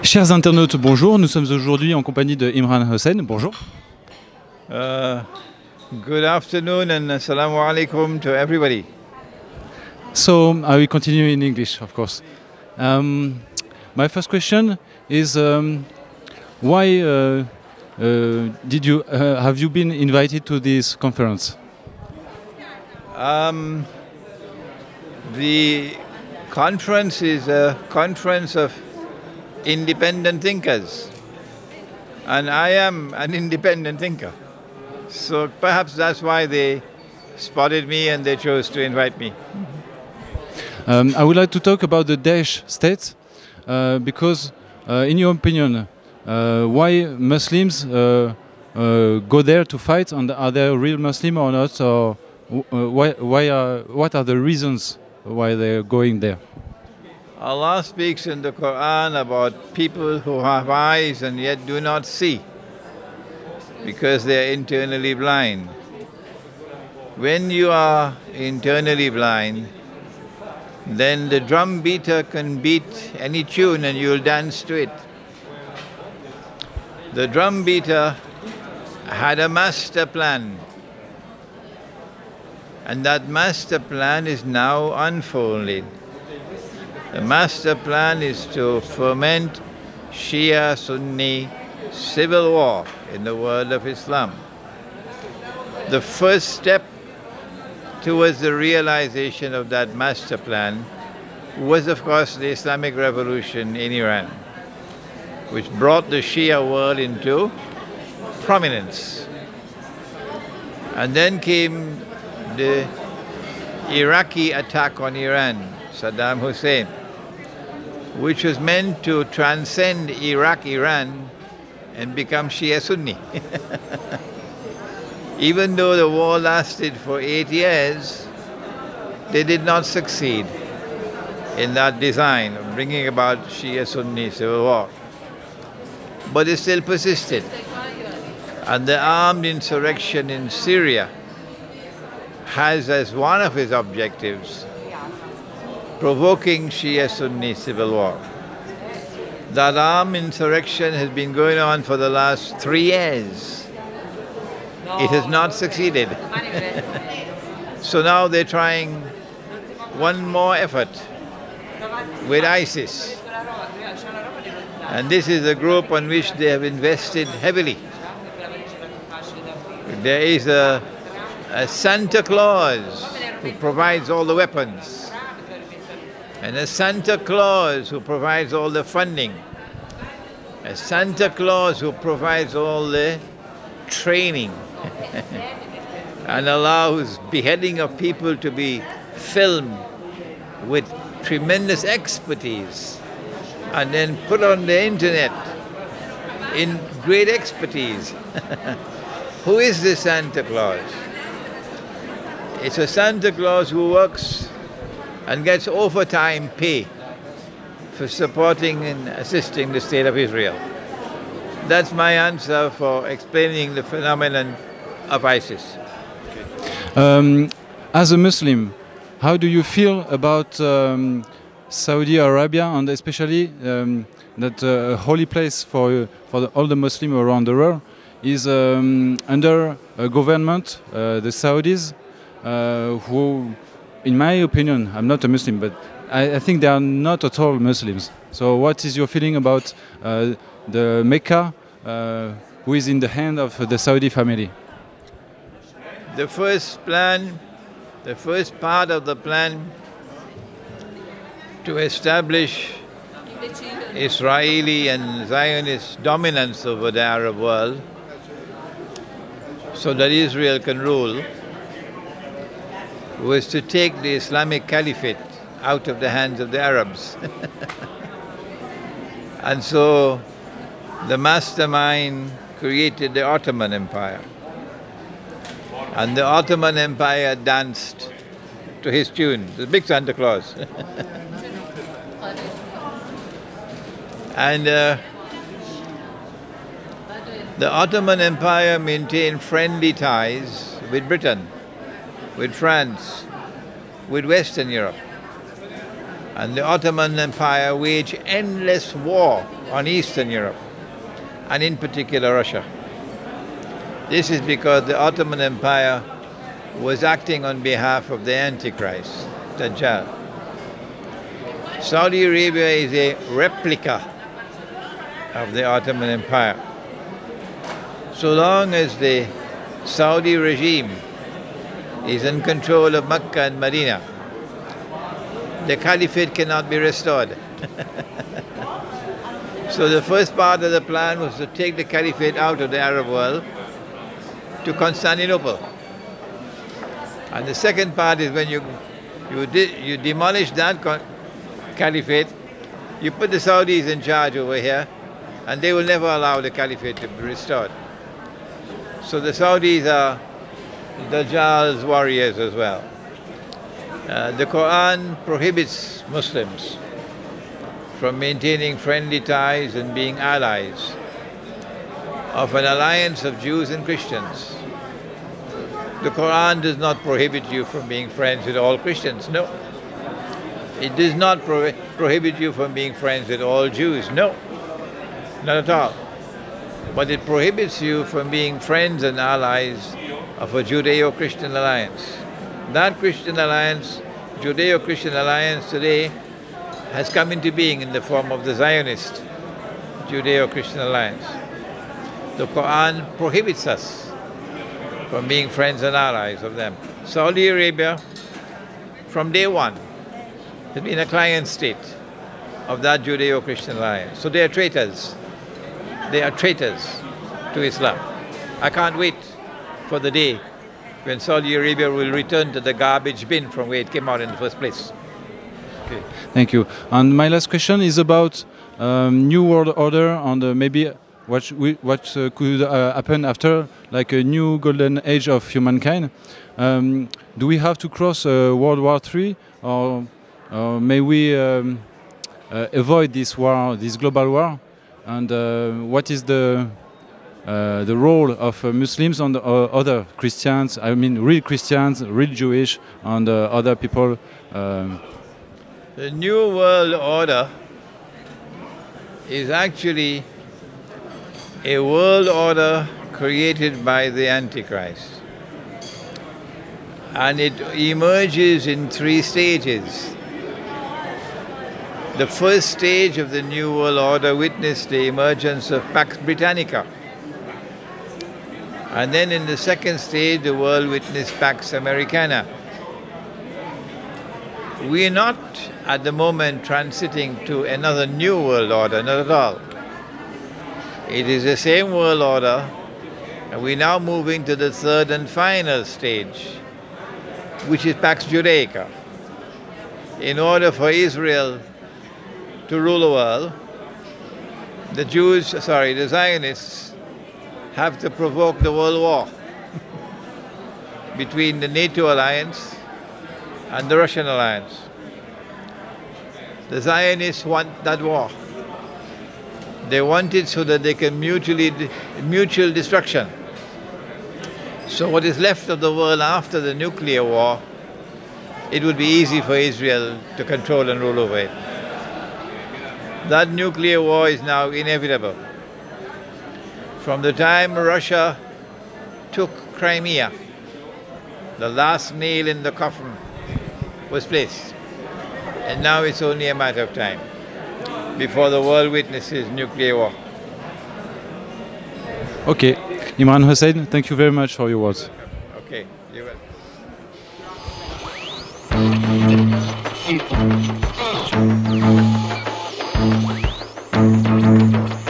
Chers internautes, bonjour. Nous sommes aujourd'hui en compagnie de Imran Nazar Hosein. Bonjour. Good afternoon and assalamu alaikum to everybody. So I will continue in English, of course. My first question is why have you been invited to this conference? The conference is a conference of independent thinkers, and I am an independent thinker. So perhaps that's why they spotted me and they chose to invite me. I would like to talk about the Daesh state because, in your opinion, why Muslims go there to fight, and are they real Muslim or not? Or what are the reasons why they're going there? Allah speaks in the Quran about people who have eyes and yet do not see, because they are internally blind. When you are internally blind, then the drum beater can beat any tune and you'll dance to it. The drum beater had a master plan, and that master plan is now unfolded. The master plan is to foment Shia-Sunni civil war in the world of Islam. The first step towards the realization of that master plan was, of course, the Islamic Revolution in Iran, which brought the Shia world into prominence. And then came the Iraqi attack on Iran, Saddam Hussein, which was meant to transcend Iraq-Iran and become Shia-Sunni. Even though the war lasted for 8 years, they did not succeed in that design of bringing about Shia-Sunni civil war. But it still persisted. And the armed insurrection in Syria has as one of its objectives provoking Shia-Sunni civil war. That armed insurrection has been going on for the last 3 years. It has not succeeded. So now they're trying one more effort with ISIS. And this is a group on which they have invested heavily. There is a Santa Claus who provides all the weapons, and a Santa Claus who provides all the funding, a Santa Claus who provides all the training and allows beheading of people to be filmed with tremendous expertise and then put on the internet in great expertise. Who is this Santa Claus? It's a Santa Claus who works and gets overtime pay for supporting and assisting the State of Israel. That's my answer for explaining the phenomenon of ISIS. As a Muslim, how do you feel about Saudi Arabia, and especially that a holy place for all the Muslims around the world is under a government, the Saudis, who, in my opinion, I'm not a Muslim, but I think they are not at all Muslims. So what is your feeling about the Mecca, who is in the hand of the Saudi family? The first plan, the first part of the plan to establish Israeli and Zionist dominance over the Arab world so that Israel can rule was to take the Islamic Caliphate out of the hands of the Arabs. And so the mastermind created the Ottoman Empire. And the Ottoman Empire danced to his tune, the big Santa Claus. And The Ottoman Empire maintained friendly ties with Britain, with France, with Western Europe. And the Ottoman Empire waged endless war on Eastern Europe, and in particular Russia. This is because the Ottoman Empire was acting on behalf of the Antichrist, Dajjal. Saudi Arabia is a replica of the Ottoman Empire. So long as the Saudi regime is in control of Mecca and Medina, the caliphate cannot be restored. So the first part of the plan was to take the caliphate out of the Arab world to Constantinople. And the second part is when you demolish that caliphate, you put the Saudis in charge over here, and they will never allow the caliphate to be restored. So the Saudis are Dajjal's warriors as well. The Quran prohibits Muslims from maintaining friendly ties and being allies of an alliance of Jews and Christians. The Quran does not prohibit you from being friends with all Christians, no. It does not prohibit you from being friends with all Jews, no, not at all. But it prohibits you from being friends and allies of a Judeo-Christian alliance. That Christian alliance, Judeo-Christian alliance today, has come into being in the form of the Zionist Judeo-Christian alliance. The Quran prohibits us from being friends and allies of them. Saudi Arabia, from day one, has been a client state of that Judeo-Christian alliance. So they are traitors. They are traitors to Islam. I can't wait for the day when Saudi Arabia will return to the garbage bin from where it came out in the first place. Okay, thank you. And my last question is about New World Order and maybe what could happen after, like a new golden age of humankind. Do we have to cross World War III, or may we avoid this war, this global war? And what is the role of Muslims and other Christians, I mean real Christians, real Jewish, and other people? The New World Order is actually a world order created by the Antichrist. And it emerges in 3 stages. The first stage of the New World Order witnessed the emergence of Pax Britannica. And then in the second stage, the world witnessed Pax Americana. We are not at the moment transiting to another new world order, not at all. It is the same world order, and we're now moving to the third and final stage, which is Pax Judaica. In order for Israel to rule the world, the Zionists have to provoke the world war between the NATO alliance and the Russian alliance. The Zionists want that war. They want it so that they can mutual destruction. So what is left of the world after the nuclear war, it would be easy for Israel to control and rule over it. That nuclear war is now inevitable. From the time Russia took Crimea, the last nail in the coffin was placed. And now it's only a matter of time before the world witnesses nuclear war. Okay. Imran Hosein, thank you very much for your words. Okay, you're welcome.